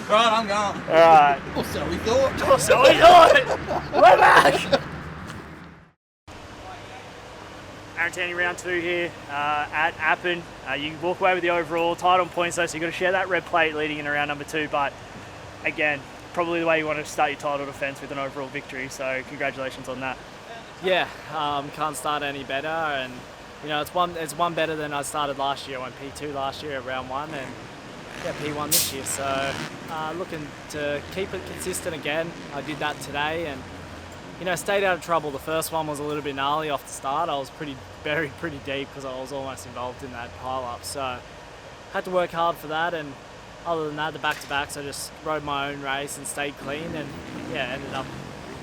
Right, I'm going. All right. Or so we thought. Oh, so we thought. We're back. Aaron Tanny, round 2 here at Appin. You walk away with the overall title and points though, so you've got to share that red plate leading in round number 2. But again, probably the way you want to start your title defence with an overall victory. So congratulations on that. Yeah, can't start any better, and you know it's one better than I started last year. I went P2 last year at round 1, and yeah, P1 this year. So looking to keep it consistent again. I did that today, and you know stayed out of trouble. The first one was a little bit gnarly off the start. I was buried pretty deep because I was almost involved in that pile up. So had to work hard for that, and other than that, the back-to-backs, I just rode my own race and stayed clean, and yeah, ended up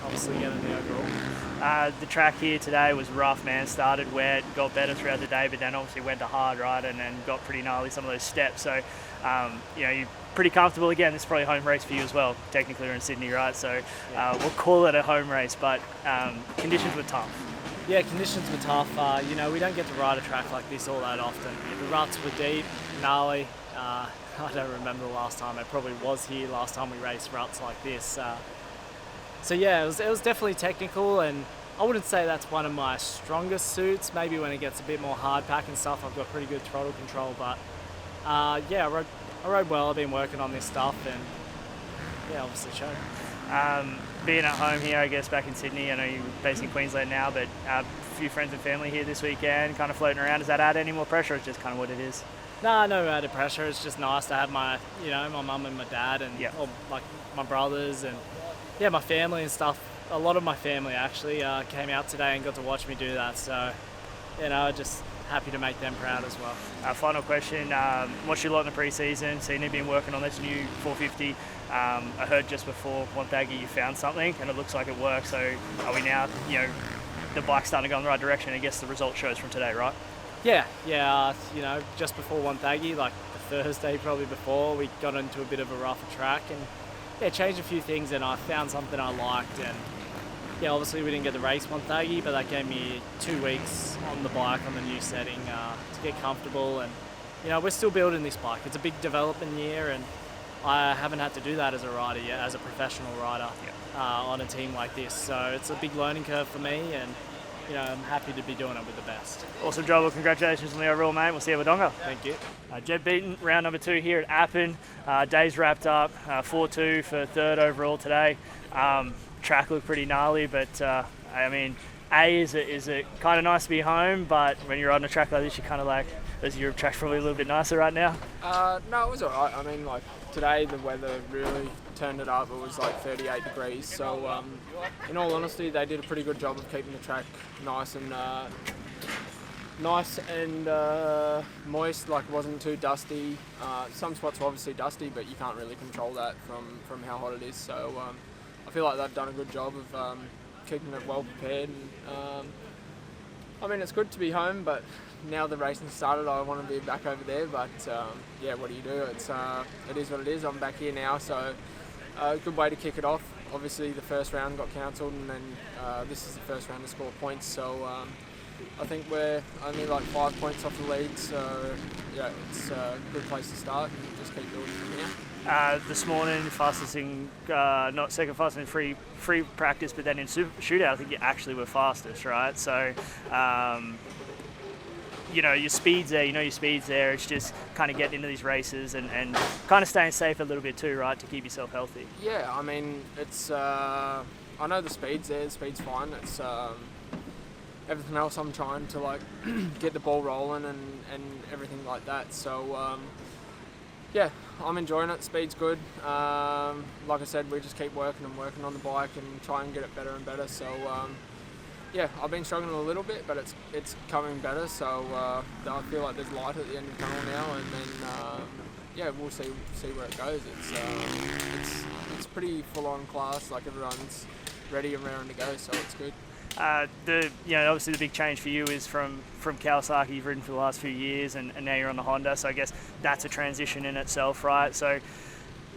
obviously getting the overall. The track here today was rough, man. Started wet, got better throughout the day, but then obviously went to hard, right, and then got pretty gnarly some of those steps. So, you know, you're pretty comfortable. Again, this is probably a home race for you as well. Technically, we're in Sydney, right? So we'll call it a home race, but conditions were tough. Yeah, conditions were tough. You know, we don't get to ride a track like this all that often. The ruts were deep, gnarly. I don't remember the last time. It probably was here last time we raced ruts like this. So yeah, it was definitely technical, and I wouldn't say that's one of my strongest suits. Maybe when it gets a bit more hard pack and stuff, I've got pretty good throttle control. But yeah, I rode well. I've been working on this stuff, and yeah, obviously showed. Being at home here, I guess, back in Sydney, I know you're based in Queensland now, but a few friends and family here this weekend, kind of floating around. Does that add any more pressure, or it's just kind of what it is? No added pressure. It's just nice to have my mum and my dad and or like my brothers and yeah, my family and stuff. A lot of my family actually came out today and got to watch me do that. So, you know, just happy to make them proud as well. Final question. Watched you a lot in the pre-season. Seen you been working on this new 450. I heard just before Wonthaggi you found something and it looks like it worked. So are we now, you know, the bike's starting to go in the right direction? I guess the result shows from today, right? Yeah. You know, just before Wonthaggi, like the Thursday probably before, we got into a bit of a rougher track and yeah, changed a few things, and I found something I liked. And yeah, obviously we didn't get the race Wonthaggi, but that gave me 2 weeks on the bike on the new setting to get comfortable. And you know, we're still building this bike. It's a big development year, and I haven't had to do that as a rider yet, as a professional rider on a team like this. So it's a big learning curve for me, and you know, I'm happy to be doing it with the best. Awesome job. Well, congratulations on the overall, mate. We'll see you at Wodonga. Thank you. Jed beaten round number 2 here at Appin. Day's wrapped up, 4-2 for third overall today. Track looked pretty gnarly, but I mean, is it kind of nice to be home, but when you're on a track like this, you're kind of like, is your track probably a little bit nicer right now? No, it was alright. I mean, like today the weather really turned it up. It was like 38 degrees. So in all honesty, they did a pretty good job of keeping the track nice and moist. Like it wasn't too dusty. Some spots were obviously dusty, but you can't really control that from how hot it is. So I feel like they've done a good job of keeping it well prepared. And, I mean, it's good to be home, but now the racing started, I want to be back over there. But yeah, what do you do? It is what it is. I'm back here now, so a good way to kick it off. Obviously, the first round got cancelled, and then this is the first round to score points. So I think we're only like 5 points off the lead. So yeah, it's a good place to start, and just keep building from here. This morning, fastest in, not second fastest in free practice, but then in super shootout, I think you actually were fastest, right? So, you know, your speed's there. It's just kind of getting into these races and kind of staying safe a little bit too, right, to keep yourself healthy. Yeah, I mean, it's, I know the speed's there, the speed's fine. It's, everything else I'm trying to like get the ball rolling and everything like that. So, yeah, I'm enjoying it. Speed's good. Like I said, we just keep working on the bike and try and get it better and better. So, yeah, I've been struggling a little bit, but it's coming better. So I feel like there's light at the end of the tunnel now, and then yeah, we'll see where it goes. It's pretty full on class. Like everyone's ready and raring to go, so it's good. Obviously the big change for you is from Kawasaki. You've ridden for the last few years, and now you're on the Honda. So I guess that's a transition in itself, right? So,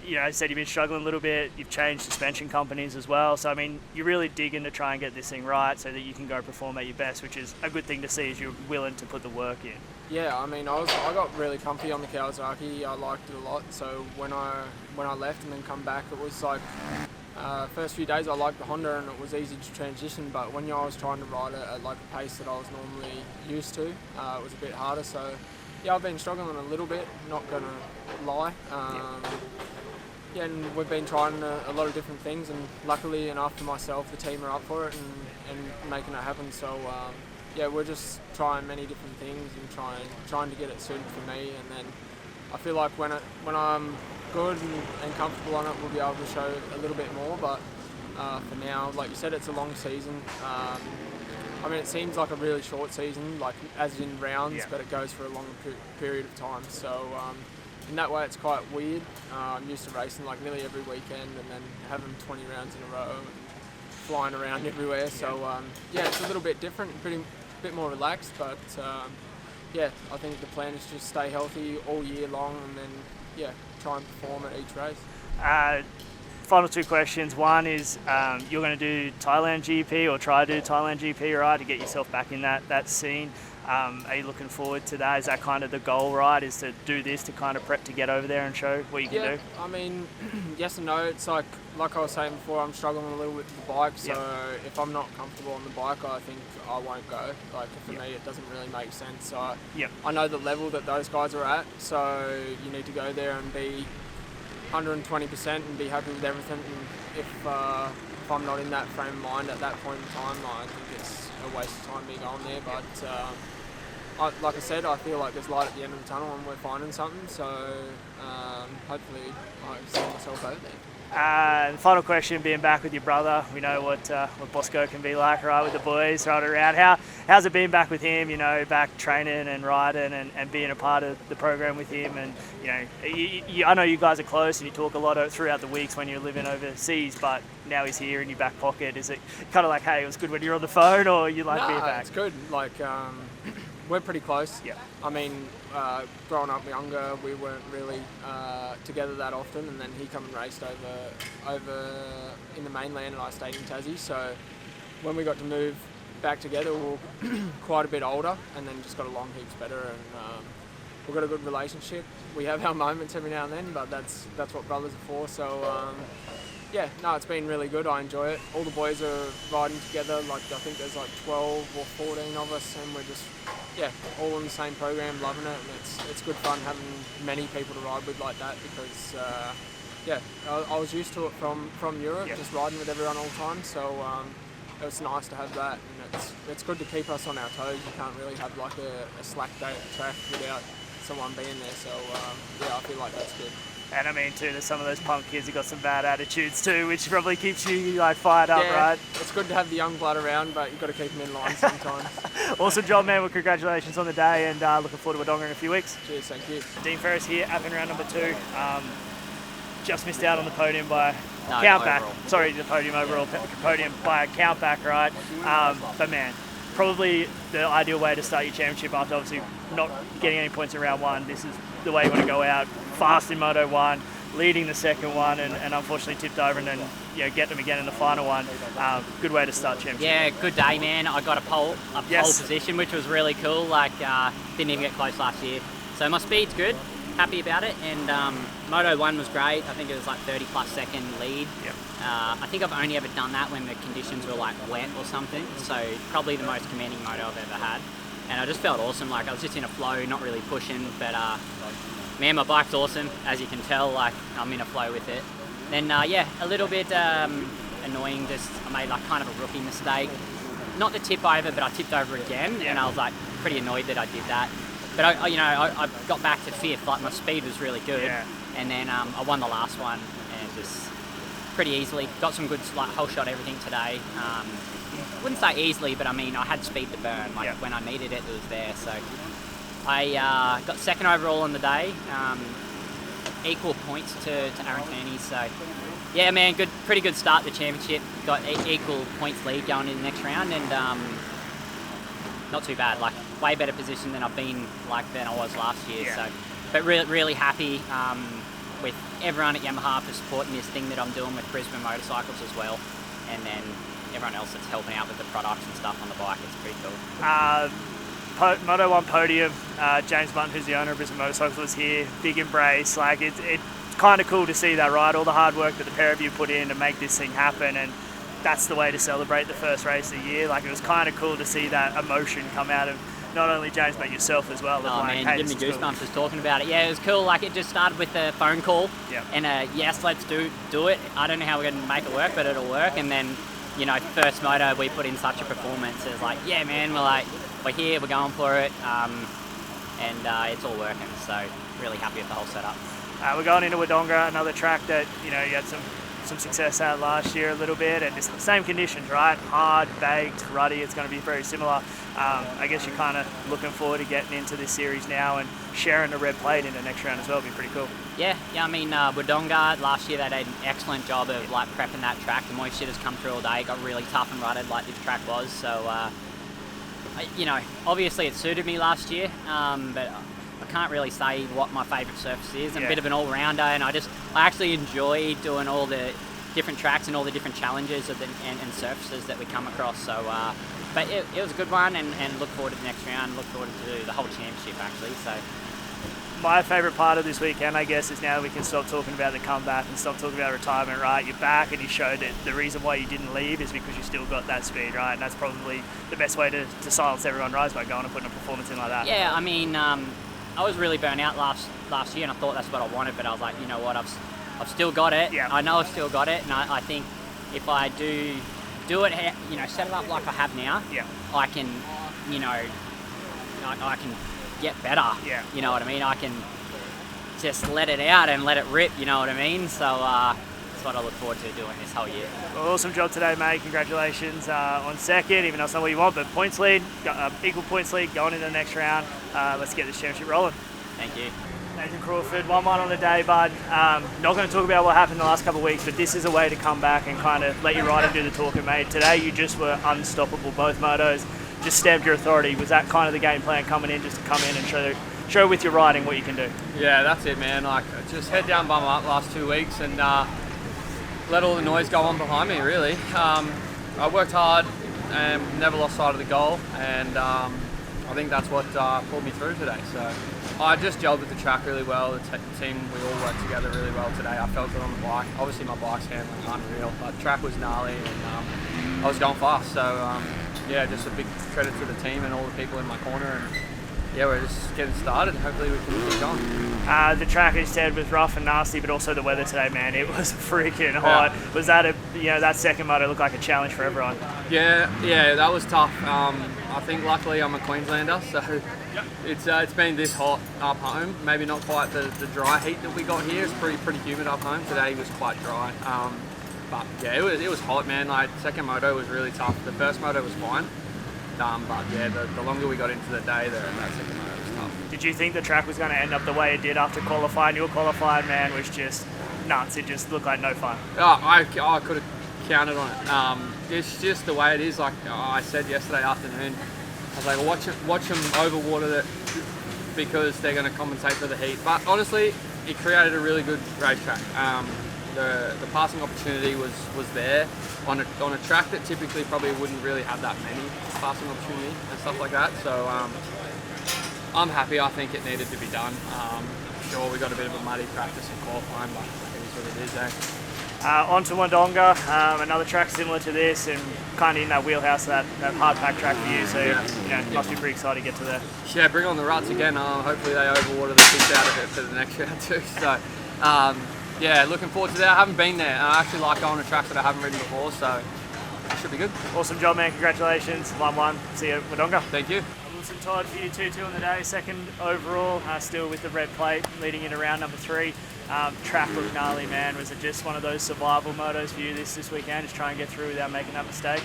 you know, as I said, you've been struggling a little bit. You've changed suspension companies as well. So I mean, you're really digging to try and get this thing right, so that you can go perform at your best, which is a good thing to see, as you're willing to put the work in. Yeah, I mean, I got really comfy on the Kawasaki. I liked it a lot. So when I left and then come back, it was like first few days I liked the Honda and it was easy to transition. But when I was trying to ride it at like a pace that I was normally used to, it was a bit harder. So yeah, I've been struggling a little bit. Not gonna lie. Yeah, and we've been trying a lot of different things, and luckily enough for myself, the team are up for it and making it happen. So yeah, we're just trying many different things and trying to get it suited for me. And then I feel like when I'm good and comfortable on it, we'll be able to show a little bit more. But for now, like you said, it's a long season. I mean, it seems like a really short season, like as in rounds, but it goes for a long period of time. So in that way, it's quite weird. I'm used to racing like nearly every weekend and then having 20 rounds in a row and flying around everywhere. So yeah, it's a little bit different, bit more relaxed, but yeah, I think the plan is just stay healthy all year long and then yeah, try and perform at each race. Final two questions. One is you're going to do Thailand GP or try to do Thailand GP, right, to get yourself back in that scene. Are you looking forward to that? Is that kind of the goal, right, is to do this to kind of prep to get over there and show what you can do? I mean, yes and no. It's like I was saying before, I'm struggling a little with the bike, so if I'm not comfortable on the bike, I think I won't go. Like for me, it doesn't really make sense. I know the level that those guys are at, so you need to go there and be 120% and be happy with everything. And if I'm not in that frame of mind at that point in time, I think it's a waste of time me going there. But like I said, I feel like there's light at the end of the tunnel and we're finding something. So hopefully I see myself over there. The final question, being back with your brother, we know what Bosco can be like, right, with the boys right around. How's it been back with him, you know, back training and riding and being a part of the program with him? And, you know, I know you guys are close and you talk a lot throughout the weeks when you're living overseas, but now he's here in your back pocket. Is it kind of like, hey, it was good when you're on the phone, or you like being back? It's good. Like, we're pretty close. Yeah. I mean, growing up younger, we weren't really together that often, and then he come and raced over in the mainland, and I stayed in Tassie. So when we got to move back together, we were quite a bit older, and then just got along heaps better, and we've got a good relationship. We have our moments every now and then, but that's what brothers are for. So yeah, no, it's been really good. I enjoy it. All the boys are riding together. Like I think there's like 12 or 14 of us, and we're just all in the same program, loving it, and it's good fun having many people to ride with like that because I was used to it from Europe, just riding with everyone all the time. So it was nice to have that, and it's good to keep us on our toes. You can't really have like a slack day at the track without someone being there. So I feel like that's good. And I mean, too, there's some of those punk kids who got some bad attitudes too, which probably keeps you like fired up, right? It's good to have the young blood around, but you've got to keep them in line sometimes. Awesome job, man. Well, congratulations on the day, and looking forward to Wodonga in a few weeks. Cheers, thank you. Dean Ferris here, Appin round number 2. Just missed out on the podium by countback. Sorry, the podium overall, podium by a countback, right? But man, probably the ideal way to start your championship after obviously not getting any points in round 1. This is the way you want to go out, fast in Moto 1, leading the second one, and unfortunately tipped over and then get them again in the final one. Good way to start championship. Yeah, good day, man. I got a pole position, which was really cool. Like, didn't even get close last year. So my speed's good, happy about it, and Moto 1 was great. I think it was like 30+ second lead. Yep. I think I've only ever done that when the conditions were like wet or something, so probably the most commanding moto I've ever had. And I just felt awesome, like I was just in a flow, not really pushing, but man, my bike's awesome, as you can tell, like I'm in a flow with it. Then a little bit annoying, just I made like kind of a rookie mistake. Not the tip over, but I tipped over again, and I was like pretty annoyed that I did that. But I got back to 5th, like my speed was really good, and then I won the last one, and just pretty easily. Got some good like whole shot everything today. Wouldn't say easily, but I mean I had speed to burn. Like when I needed it, it was there. So I got 2nd overall on the day, equal points to Aaron Kearney. So yeah, man, pretty good start to the championship. Got equal points lead going in the next round, and not too bad. Like way better position than I've been than I was last year. So, but really happy with everyone at Yamaha for supporting this thing that I'm doing with Brisbane Motorcycles as well, and then everyone else that's helping out with the products and stuff on the bike. It's pretty cool. Moto 1 podium. James Button, who's the owner of Brisbane Motorcycles, was here. Big embrace. Like it's kind of cool to see that, right? All the hard work that the pair of you put in to make this thing happen, and that's the way to celebrate the first race of the year. Like it was kind of cool to see that emotion come out of not only James but yourself as well. Oh like, man, hey, you give me cool. goosebumps just talking about it. Yeah, it was cool. Like it just started with a phone call and yes, let's do it. I don't know how we're going to make it work, but it'll work. And then, you know, first moto we put in such a performance. It's like, yeah, man, we're here, we're going for it, and it's all working. So really happy with the whole setup. We're going into Wodonga, another track that, you know, you had some success at last year a little bit, and it's the same conditions, right? Hard, baked, ruddy. It's going to be very similar. I guess you're kind of looking forward to getting into this series now and sharing the red plate in the next round as well. It'll be pretty cool. Yeah. I mean, Wodonga last year they did an excellent job of like prepping that track. The moisture has come through all day. It got really tough and rutted like this track was. So, you know, obviously it suited me last year, but I can't really say what my favourite surface is. I'm a bit of an all-rounder, and I actually enjoy doing all the different tracks and all the different challenges and surfaces that we come across. So, but it was a good one, and look forward to the next round. Look forward to the whole championship actually. So, my favourite part of this weekend, I guess, is now we can stop talking about the comeback and stop talking about retirement, right? You're back, and you showed that the reason why you didn't leave is because you still got that speed, right? And that's probably the best way to silence everyone, right? Is by going and putting a performance in like that. Yeah, I mean, I was really burnt out last year, and I thought that's what I wanted, but I was like, you know what, I've still got it. Yeah. I know I've still got it, and I think if I do it, you know, set it up like I have now, I can, you know, I can get better. Yeah. You know what I mean? I can just let it out and let it rip, you know what I mean? So that's what I look forward to doing this whole year. Well, awesome job today, mate. Congratulations on second, even though it's not what you want, but points lead, equal points lead going into the next round. Let's get this championship rolling. Thank you. Nathan Crawford, 1-1 on the day, bud. Not going to talk about what happened the last couple of weeks, but this is a way to come back and kind of let you ride and do the talking, mate. Today you just were unstoppable, both motos. Just stamped your authority. Was that kind of the game plan coming in, just to come in and show with your riding what you can do? Yeah, that's it, man. Like, just head down, bum up last 2 weeks, and let all the noise go on behind me, really. I worked hard and never lost sight of the goal, and I think that's what pulled me through today. So I just gelled with the track really well. The team, we all worked together really well today. I felt good on the bike. Obviously my bike's handling unreal, but the track was gnarly, and I was going fast. So yeah, just a big credit to the team and all the people in my corner, and yeah, we're just getting started. Hopefully we can keep going. The track, as you said, was rough and nasty, but also the weather today, man, it was freaking hot. Was that that second moto looked like a challenge for everyone? Yeah, that was tough. I think luckily I'm a Queenslander, so it's been this hot up home. Maybe not quite the dry heat that we got here. It's pretty humid up home. Today was quite dry. But yeah, it was hot, man. Like, second moto was really tough. The first moto was fine. But yeah, the longer we got into the day, that second moto was tough. Did you think the track was going to end up the way it did after qualifying? Your qualifying, man, was just nuts. It just looked like no fun. I could have counted on it. It's just the way it is. Like I said yesterday afternoon, I was like, watch them overwater it because they're going to compensate for the heat. But honestly, it created a really good racetrack. The passing opportunity was there on a track that typically probably wouldn't really have that many passing opportunity and stuff like that. So I'm happy. I think it needed to be done. Sure, we got a bit of a muddy practice in qualifying, but it is what it is, eh? On to Wodonga, another track similar to this, and kind of in that wheelhouse, that hard pack track for you. So it must be pretty exciting to get to there. Yeah, bring on the ruts again. Hopefully they overwater the piss out of it for the next round too. So yeah, looking forward to that. I haven't been there. I actually like going to tracks that I haven't ridden before, so it should be good. Awesome job, man. Congratulations. 1-1. See you at Wodonga. Thank you. Wilson Todd for you 2-2 on the day, second overall, still with the red plate leading into round number 3. Track looked gnarly, man. Was it just one of those survival motos for you this weekend, just try and get through without making that mistake?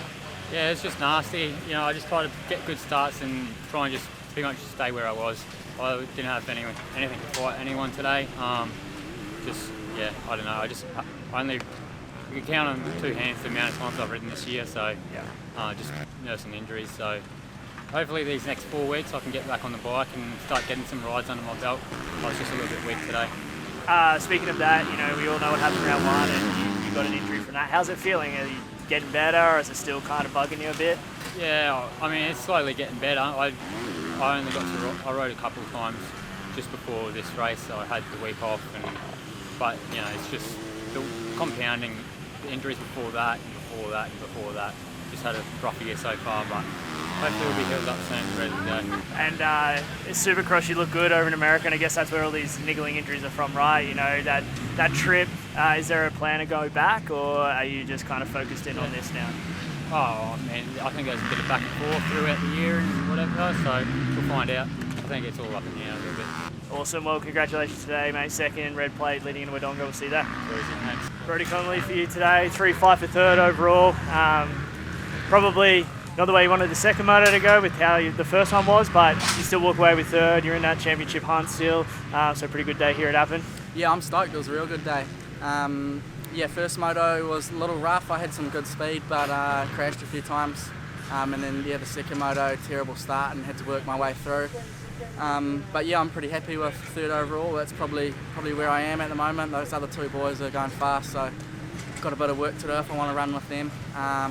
Yeah, it's just nasty. You know, I just try to get good starts and try and just pretty much stay where I was. I didn't have anything to fight anyone today. Yeah, I don't know. You can count on 2 hands the amount of times I've ridden this year, so just nursing injuries. So hopefully these next 4 weeks I can get back on the bike and start getting some rides under my belt. I was just a little bit weak today. Speaking of that, we all know what happened in round 1 and you got an injury from that. How's it feeling? Are you getting better, or is it still kind of bugging you a bit? Yeah, I mean, it's slowly getting better. I I only got to I rode a couple of times just before this race, so I had the week off. But it's just the compounding the injuries before that, and before that, and before that. Just had a rough year so far, but hopefully we'll be healed up soon and ready to go. And Supercross, you look good over in America, and I guess that's where all these niggling injuries are from, right? That trip, is there a plan to go back, or are you just kind of focused in on this now? Oh man, I think there's a bit of back and forth throughout the year and whatever, so we'll find out. I think it's all up in the air a little bit. Awesome, well congratulations today, mate. Second, red plate, leading into Wodonga, we'll see that. Thanks. Brody Connolly for you today, 3-5 for third overall. Probably not the way you wanted the second moto to go with how the first one was, but you still walk away with third. You're in that championship hunt still, so pretty good day here at Appin. Yeah, I'm stoked. It was a real good day. First moto was a little rough. I had some good speed, but crashed a few times. And then the second moto, terrible start, and had to work my way through. But yeah, I'm pretty happy with third overall. That's probably where I am at the moment. Those other two boys are going fast, so got a bit of work to do if I want to run with them.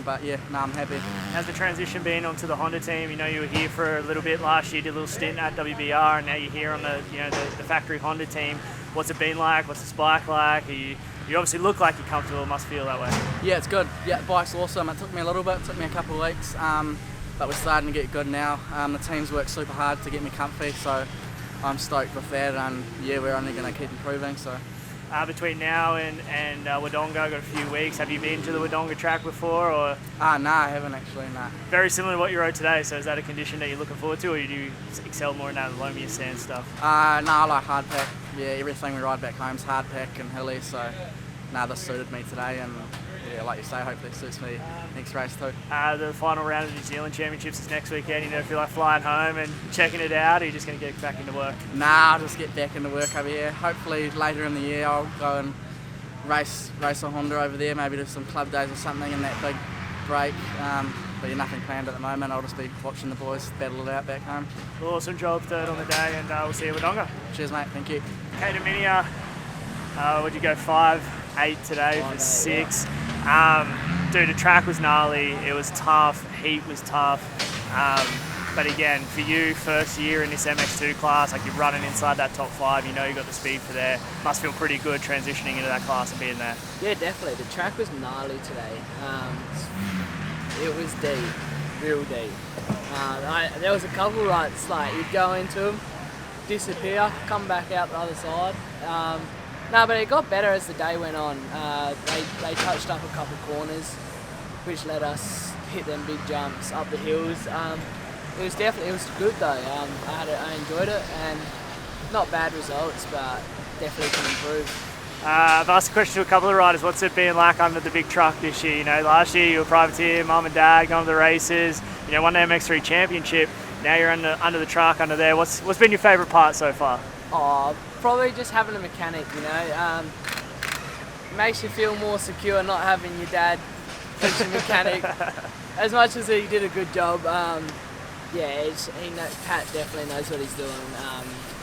But yeah, no, I'm happy. How's the transition been onto the Honda team? You were here for a little bit last year, did a little stint at WBR, and now you're here on the factory Honda team. What's it been like? What's the spike like? You obviously look like you're comfortable. It must feel that way. Yeah, it's good. Yeah, the bike's awesome. It took me a little bit. It took me a couple of weeks. But we're starting to get good now. The team's worked super hard to get me comfy, so I'm stoked with that. And yeah, we're only going to keep improving. So. Between now and Wodonga, got a few weeks. Have you been to the Wodonga track before? Or no, I haven't actually, no. Very similar to what you rode today, so is that a condition that you're looking forward to, or do you excel more in that loamier sand stuff? No, I like hard pack. Yeah, everything we ride back home is hard pack and hilly, so this suited me today, and yeah, like you say, hopefully it suits me next race too. The final round of the New Zealand Championships is next weekend. You never feel like flying home and checking it out, or are you just going to get back into work? Nah, I'll just get back into work over here. Hopefully later in the year I'll go and race a Honda over there, maybe do some club days or something in that big break. But yeah, nothing planned at the moment. I'll just be watching the boys battle it out back home. Awesome job, third on the day, and we'll see you at Wodonga. Cheers, mate. Thank you. Kate Minia, would you go 5-8 today for 6? Dude, the track was gnarly. It was tough. Heat was tough. But again, for you, first year in this MX2 class, like you're running inside that top 5, you got the speed for there. Must feel pretty good transitioning into that class and being there. Yeah, definitely. The track was gnarly today. It was deep, real deep. There was a couple ruts, like you'd go into them, disappear, come back out the other side. No, but it got better as the day went on. They touched up a couple corners, which let us hit them big jumps up the hills. It was good though. I enjoyed it, and not bad results, but definitely can improve. I've asked a question to a couple of riders. What's it been like under the big truck this year? Last year you were privateer, mum and dad, going to the races. Won the MX3 championship. Now you're under the truck, under there. What's been your favourite part so far? Oh, probably just having a mechanic. Makes you feel more secure not having your dad teach your mechanic. As much as he did a good job, Pat definitely knows what he's doing.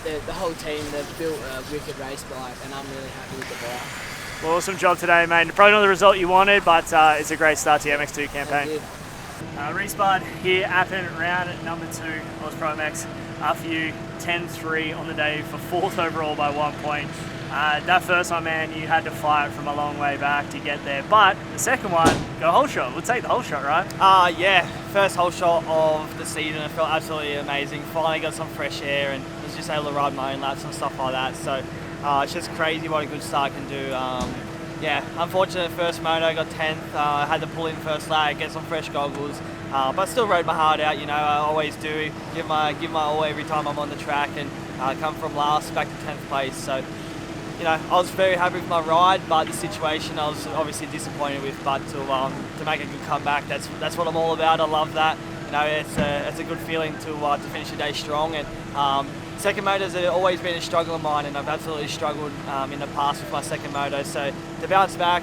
The whole team, they've built a wicked race bike, and I'm really happy with the bike. Well, awesome job today, mate. Probably not the result you wanted, but it's a great start to the MX2 campaign. Respud here, Appin, round at number 2, Oz Pro MX. After you 10-3 on the day for 4th overall by 1 point. That first one, man, you had to fight from a long way back to get there. But the second one, go whole shot. We'll take the whole shot, right? Yeah, first whole shot of the season. It felt absolutely amazing. Finally got some fresh air and was just able to ride my own laps and stuff like that. So it's just crazy what a good start can do. Unfortunate first moto, got 10th. I had to pull in first lap, get some fresh goggles. But still rode my heart out, I always do. Give my all every time I'm on the track, and come from last back to 10th place. So, I was very happy with my ride, but the situation I was obviously disappointed with. But to make a good comeback, that's what I'm all about. I love that. It's a good feeling to finish the day strong. And second motos have always been a struggle of mine, and I've absolutely struggled in the past with my second moto. So to bounce back,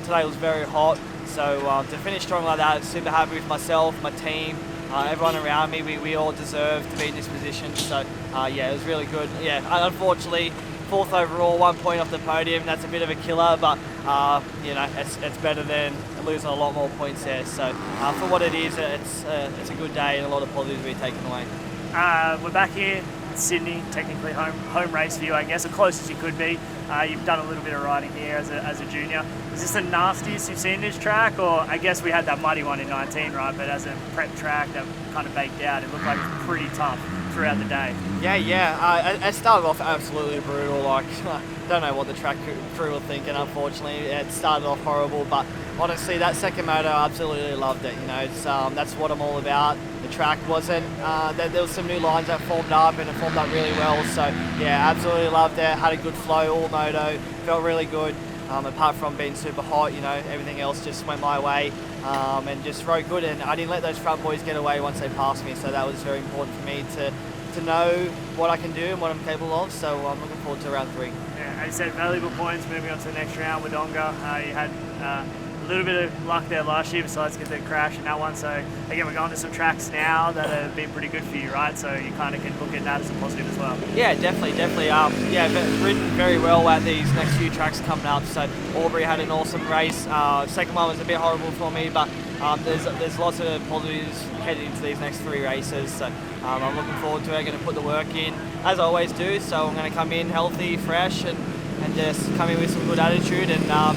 today was very hot. So to finish strong like that, I'm super happy with myself, my team, everyone around me. We all deserve to be in this position. So it was really good. Yeah, unfortunately, 4th overall, 1 point off the podium. That's a bit of a killer, but it's better than losing a lot more points there. So for what it is, it's a good day and a lot of positives to be taken away. We're back here in Sydney, technically home race for you, I guess, as close as you could be. You've done a little bit of riding here as a junior. Is this the nastiest you've seen this track, or I guess we had that muddy one in 19, right? But as a prep track that kind of baked out, it looked like it was pretty tough throughout the day. Yeah. It started off absolutely brutal. Like, don't know what the track crew were thinking. Unfortunately, it started off horrible. But honestly, that second moto, I absolutely loved it. You know, it's that's what I'm all about. The track wasn't. There was some new lines that formed up, and it formed up really well. So yeah, absolutely loved it. Had a good flow all moto. Felt really good. Apart from being super hot, you know, everything else just went my way, and just rode good. And I didn't let those front boys get away once they passed me. So that was very important for me to know what I can do and what I'm capable of. So I'm looking forward to round 3. Yeah, as you said, valuable points moving on to the next round with Onga. You had a little bit of luck there last year besides getting the crash in that one. So again, we're going to some tracks now that have been pretty good for you, right? So you kind of can look at that as a positive as well. Yeah, definitely. Ridden very well at these next few tracks coming up. So Albury had an awesome race. Second one was a bit horrible for me, but there's lots of positives heading into these next 3 races. So I'm looking forward to it. I'm going to put the work in as I always do. So I'm going to come in healthy, fresh, and just come in with some good attitude. And now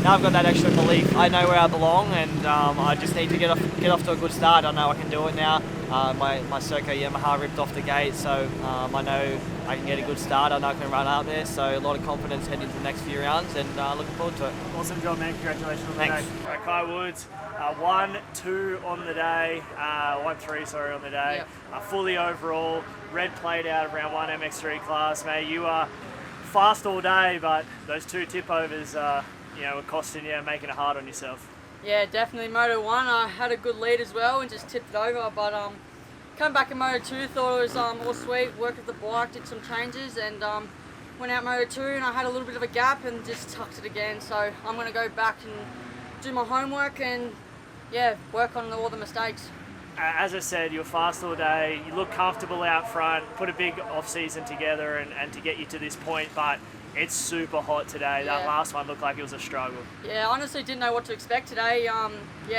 I've got that extra belief. I know where I belong, and I just need to get off to a good start. I know I can do it now. My Serco Yamaha ripped off the gate, so I know I can get a good start. I know I can run out there, so a lot of confidence heading into the next few rounds, and looking forward to it. Awesome job, man. Congratulations on the Thanks. day. All right, Kai Woods, 1-2 on the day, 1-3, sorry, on the day. Yep. Fully overall, red plate out of round 1 MX3 class, mate. You are fast all day, but those 2 tip overs, were costing you, making it hard on yourself. Yeah, definitely. Moto 1, I had a good lead as well and just tipped it over, but come back in Moto 2, thought it was all sweet, worked with the bike, did some changes, and went out Moto 2 and I had a little bit of a gap and just tucked it again. So I'm going to go back and do my homework and work on all the mistakes. As I said, you were fast all day, you look comfortable out front, put a big off-season together and to get you to this point, but it's super hot today. That last one looked like it was a struggle. Yeah, I honestly didn't know what to expect today.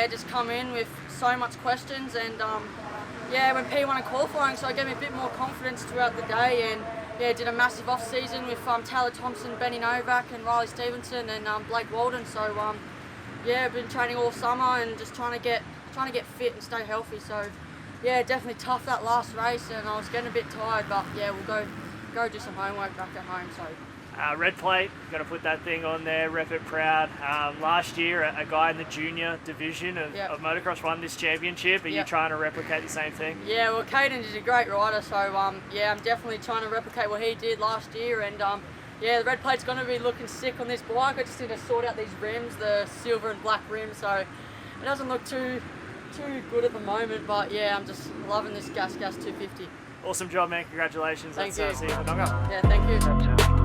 Just come in with so much questions and went P1 in qualifying, so it gave me a bit more confidence throughout the day, and did a massive off-season with Taylor Thompson, Benny Novak and Riley Stevenson and Blake Walden. So I've been training all summer and just trying to get fit and stay healthy. So definitely tough that last race, and I was getting a bit tired, but we'll go do some homework back at home. So red plate, got to put that thing on there, rep it proud. Last year a guy in the junior division of motocross won this championship. Are you trying to replicate the same thing? Yeah, well, Caden is a great rider, so I'm definitely trying to replicate what he did last year, and the red plate's going to be looking sick on this bike. I just need to sort out these rims, the silver and black rims, so it doesn't look too good at the moment, but I'm just loving this Gas 250. Awesome job, man. Congratulations. Thank Let's you. see you for Donga. Yeah, thank you.